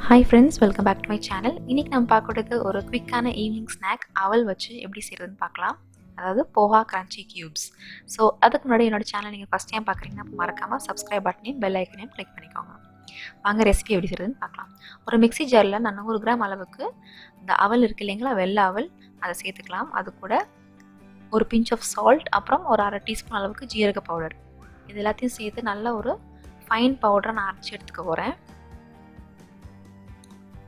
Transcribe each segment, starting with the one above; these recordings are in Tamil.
Hi friends, welcome back to my channel. இன்றைக்கி நம்ம பார்க்கறது ஒரு குவிக்கான ஈவினிங் ஸ்நாக் அவல் வச்சு எப்படி செய்கிறதுன்னு பார்க்கலாம். அதாவது போஹா கிரன்ச்சி க்யூப்ஸ். ஸோ அதுக்கு முன்னாடி என்னோடய சேனல் நீங்கள் ஃபஸ்ட் டைம் பார்க்குறீங்கன்னா மறக்காமல் சப்ஸ்கிரைப் பட்டனையும் பெல் ஐக்கனையும் கிளிக் பண்ணிக்கோங்க. வாங்க ரெசிபி எப்படி செய்கிறதுன்னு பார்க்கலாம். ஒரு மிக்ஸி ஜாரில் நான் 100 கிராம் அளவுக்கு இந்த அவல் இருக்குது இல்லைங்களா, வெள்ளை அவல், அதை சேர்த்துக்கலாம். அது கூட ஒரு பிஞ்ச் ஆஃப் சால்ட், அப்புறம் ஒரு அரை டீஸ்பூன் அளவுக்கு ஜீரக பவுடர், இது எல்லாத்தையும் சேர்த்து நல்ல ஒரு ஃபைன் பவுடரை நான் அரைச்சி எடுத்துக்க போகிறேன்.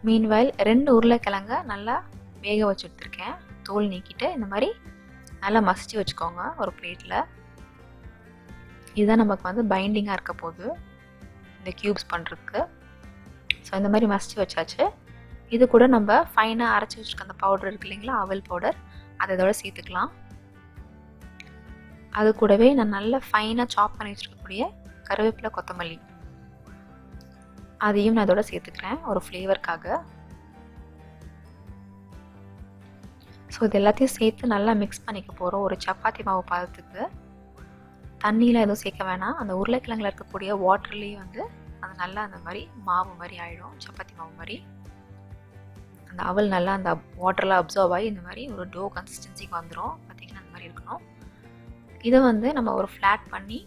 மீன்வைல் 2 உருளைக்கிழங்க நல்லா வேக வச்சு எடுத்துருக்கேன். தோல் நீக்கிட்டு இந்த மாதிரி நல்லா மசிச்சு வச்சுக்கோங்க ஒரு பிளேட்டில். இதுதான் நமக்கு வந்து பைண்டிங்காக இருக்க போகுது இந்த க்யூப்ஸ் பண்ணுறதுக்கு. ஸோ இந்த மாதிரி மசிச்சு வச்சாச்சு. இது கூட நம்ம ஃபைனாக அரைச்சி வச்சுருக்க அந்த பவுடர் இருக்கு இல்லைங்களா, அவல் பவுடர், அதை இதோட சேர்த்துக்கலாம். அது கூடவே நான் நல்லா ஃபைனாக சாப் பண்ணி வச்சுருக்கக்கூடிய கருவேப்பிலை, கொத்தமல்லி, அதையும் நான் இதோட சேர்த்துக்கிறேன் ஒரு ஃப்ளேவருக்காக. ஸோ இது எல்லாத்தையும் சேர்த்து நல்லா மிக்ஸ் பண்ணிக்க போகிறோம் ஒரு சப்பாத்தி மாவு பதத்துக்கு. தண்ணியில் எதுவும் சேர்க்க வேணாம். அந்த உருளைக்கிழங்குல இருக்கக்கூடிய வாட்டர்லேயே வந்து அது நல்லா அந்த மாதிரி மாவு மாதிரி ஆகிடும், சப்பாத்தி மாவு மாதிரி. அந்த அவல் நல்லா அந்த வாட்டரில் அப்சர்வ் ஆகி இந்த மாதிரி ஒரு டோ கன்சிஸ்டன்சிக்கு வந்துடும். பார்த்திங்கன்னா அந்த மாதிரி இருக்கணும். இதை வந்து நம்ம ஒரு ஃப்ளாட் பண்ணி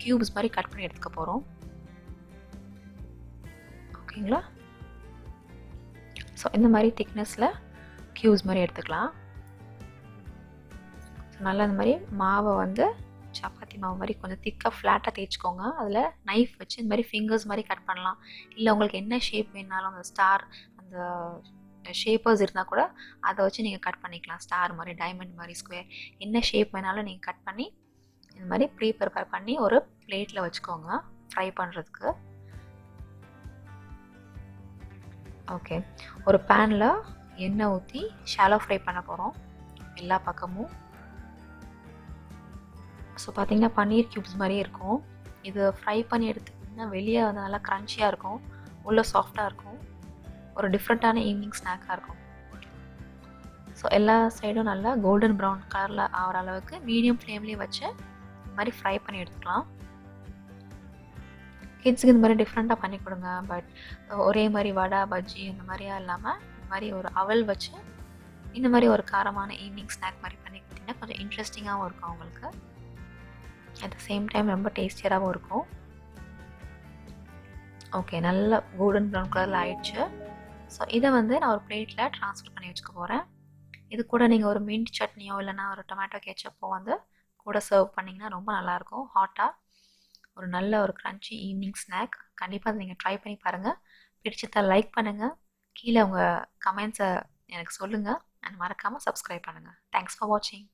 க்யூப்ஸ் மாதிரி கட் பண்ணி எடுத்துக்க போகிறோம். ஓகேங்களா? ஸோ இந்த மாதிரி திக்னஸில் க்யூப்ஸ் மாதிரி எடுத்துக்கலாம். ஸோ நல்லா இந்த மாதிரி மாவை வந்து சப்பாத்தி மாவு மாதிரி கொஞ்சம் திக்காக ஃப்ளாட்டாக தேய்ச்சிக்கோங்க. அதில் நைஃப் வச்சு இந்த மாதிரி ஃபிங்கர்ஸ் மாதிரி கட் பண்ணலாம். இல்லை உங்களுக்கு என்ன ஷேப் வேணாலும், அந்த ஸ்டார், அந்த ஷேப்பர்ஸ் இருந்தால் கூட அதை வச்சு நீங்கள் கட் பண்ணிக்கலாம். ஸ்டார் மாதிரி, டைமண்ட் மாதிரி, ஸ்கொயர், என்ன ஷேப் வேணாலும் நீங்கள் கட் பண்ணி இந்த மாதிரி ப்ரிப்பேர் பண்ணி ஒரு பிளேட்டில் வச்சுக்கோங்க ஃப்ரை பண்ணுறதுக்கு. ஓகே, ஒரு பேனில் எண்ணெய் ஊற்றி ஷாலோ ஃப்ரை பண்ண போகிறோம் எல்லா பக்கமும். ஸோ பார்த்திங்கன்னா பன்னீர் க்யூப்ஸ் மாதிரியே இருக்கும். இது ஃப்ரை பண்ணி எடுத்துக்கிட்டிங்கன்னா வெளியே வந்து நல்லா க்ரன்ச்சியாக இருக்கும், உள்ளே சாஃப்டாக இருக்கும். ஒரு டிஃப்ரெண்ட்டான ஈவினிங் ஸ்நாக்காக இருக்கும். ஸோ எல்லா சைடும் நல்லா கோல்டன் ப்ரௌன் கலரில் ஆகிற அளவுக்கு மீடியம் ஃப்ளேம்லேயே வச்சு இந்த மாதிரி ஃப்ரை பண்ணி எடுத்துக்கலாம். கிட்ஸுக்கு இந்த மாதிரி டிஃப்ரெண்ட்டாக பண்ணி கொடுங்க. பட் ஒரே மாதிரி வடை, பஜ்ஜி இந்த மாதிரியா இல்லாமல் இந்த மாதிரி ஒரு அவல் வச்சு இந்த மாதிரி ஒரு காரமான ஈவினிங் ஸ்நாக் மாதிரி பண்ணி கொடுத்தீங்கன்னா கொஞ்சம் இன்ட்ரெஸ்டிங்காகவும் இருக்கும் அவங்களுக்கு. அட் த சேம் டைம் ரொம்ப டேஸ்டியராகவும் இருக்கும். ஓகே, நல்லா கோல்டன் ப்ரௌன் கலரில் ஆயிடுச்சு. ஸோ இதை வந்து நான் ஒரு பிளேட்டில் ட்ரான்ஸ்ஃபர் பண்ணி வச்சுக்க போகிறேன். இது கூட நீங்கள் ஒரு மின்ட் சட்னியோ இல்லைனா ஒரு டொமேட்டோ கெச்சப்போ வந்து கூட சர்வ் பண்ணிங்கன்னா ரொம்ப நல்லாயிருக்கும். ஹாட்டாக ஒரு நல்ல ஒரு க்ரன்ச்சி ஈவினிங் ஸ்நாக். கண்டிப்பாக நீங்கள் ட்ரை பண்ணி பாருங்கள். பிடிச்சதை லைக் பண்ணுங்கள், கீழே உங்கள் கமெண்ட்ஸை எனக்கு சொல்லுங்கள், அண்ட் மறக்காமல் சப்ஸ்கிரைப் பண்ணுங்கள். தேங்க்ஸ் ஃபார் வாட்சிங்.